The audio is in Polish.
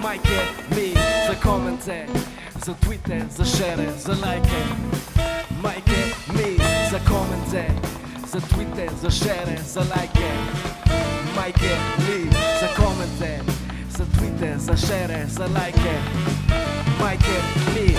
Majke mi za komentar, za Twitter, za share, za like. Majke mi za komentar, za Twitter, za share, za like. Majke mi za komentar, za Twitter, za share, za like. Majke mi